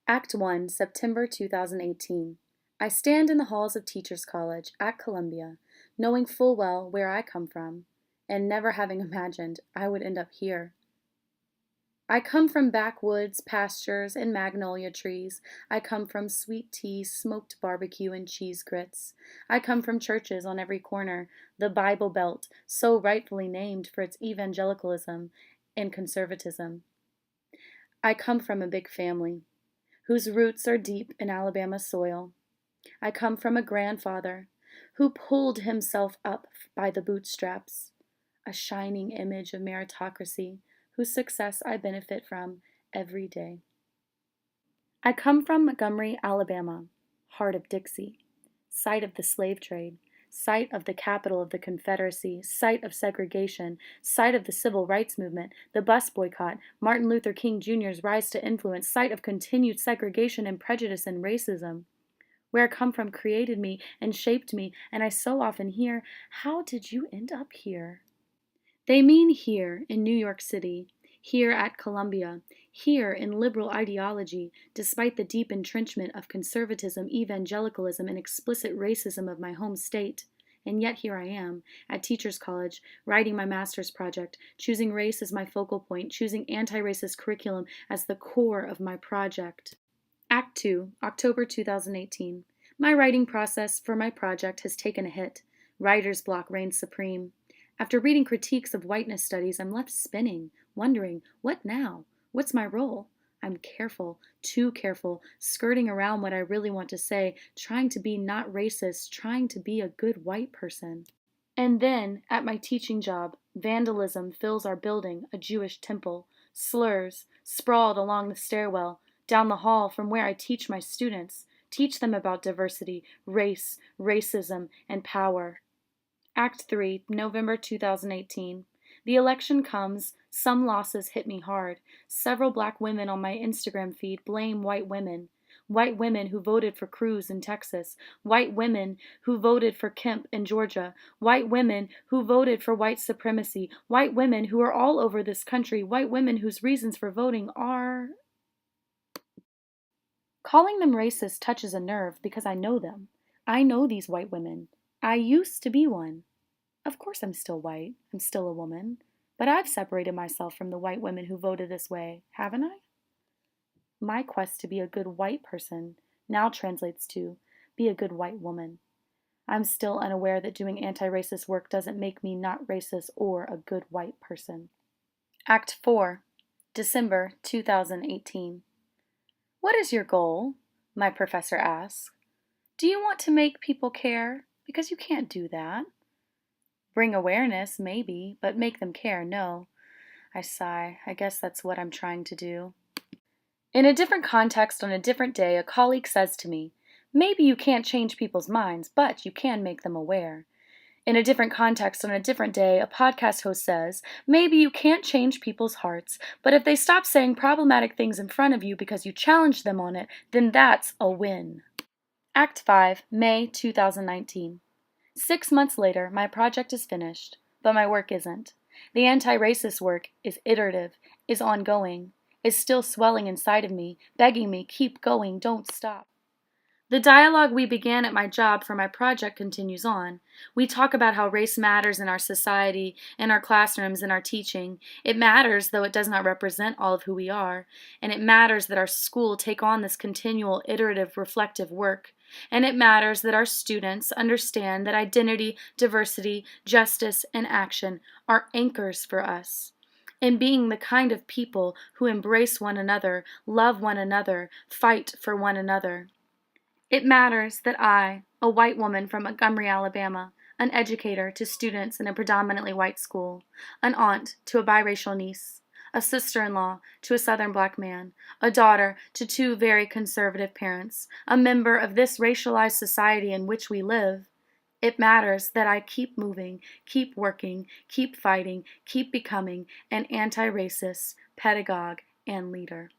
Act 1, September 2018. I stand in the halls of Teachers College at Columbia, knowing full well where I come from, and never having imagined I would end up here. I come from backwoods, pastures, and magnolia trees. I come from sweet tea, smoked barbecue, and cheese grits. I come from churches on every corner, the Bible Belt, so rightfully named for its evangelicalism and conservatism. I come from a big family whose roots are deep in Alabama soil. I come from a grandfather who pulled himself up by the bootstraps, a shining image of meritocracy whose success I benefit from every day. I come from Montgomery, Alabama, heart of Dixie, site of the slave trade, site of the capital of the Confederacy, site of segregation, site of the civil rights movement, the bus boycott, Martin Luther King Jr.'s rise to influence, site of continued segregation and prejudice and racism. Where I come from created me and shaped me, and I so often hear, "How did you end up here?" They mean here in New York City, here at Columbia, here in liberal ideology, despite the deep entrenchment of conservatism, evangelicalism, and explicit racism of my home state. And yet here I am, at Teachers College, writing my master's project, choosing race as my focal point, choosing anti-racist curriculum as the core of my project. Act 2, October 2018. My writing process for my project has taken a hit. Writer's block reigns supreme. After reading critiques of whiteness studies, I'm left spinning, wondering, what now? What's my role? I'm careful, too careful, skirting around what I really want to say, trying to be not racist, trying to be a good white person. And then, at my teaching job, vandalism fills our building, a Jewish temple, slurs, sprawled along the stairwell, down the hall from where I teach my students, teach them about diversity, race, racism, and power. Act 3, November 2018. The election comes, some losses hit me hard. Several black women on my Instagram feed blame white women. White women who voted for Cruz in Texas. White women who voted for Kemp in Georgia. White women who voted for white supremacy. White women who are all over this country. White women whose reasons for voting are... Calling them racist touches a nerve because I know them. I know these white women. I used to be one. Of course I'm still white. I'm still a woman. But I've separated myself from the white women who voted this way, haven't I? My quest to be a good white person now translates to be a good white woman. I'm still unaware that doing anti-racist work doesn't make me not racist or a good white person. Act 4, December 2018. What is your goal? My professor asks. Do you want to make people care? Because you can't do that. Bring awareness, maybe, but make them care, no. I sigh. I guess that's what I'm trying to do. In a different context on a different day, a colleague says to me, maybe you can't change people's minds, but you can make them aware. In a different context on a different day, a podcast host says, maybe you can't change people's hearts, but if they stop saying problematic things in front of you because you challenge them on it, then that's a win. Act 5, May 2019. 6 months later, my project is finished, but my work isn't. The anti-racist work is iterative, is ongoing, is still swelling inside of me, begging me, keep going, don't stop. The dialogue we began at my job for my project continues on. We talk about how race matters in our society, in our classrooms, in our teaching. It matters, though it does not represent all of who we are. And it matters that our school take on this continual, iterative, reflective work. And it matters that our students understand that identity, diversity, justice, and action are anchors for us. In being the kind of people who embrace one another, love one another, fight for one another. It matters that I, a white woman from Montgomery, Alabama, an educator to students in a predominantly white school, an aunt to a biracial niece, a sister-in-law to a Southern black man, a daughter to 2 very conservative parents, a member of this racialized society in which we live. It matters that I keep moving, keep working, keep fighting, keep becoming an anti-racist pedagogue and leader.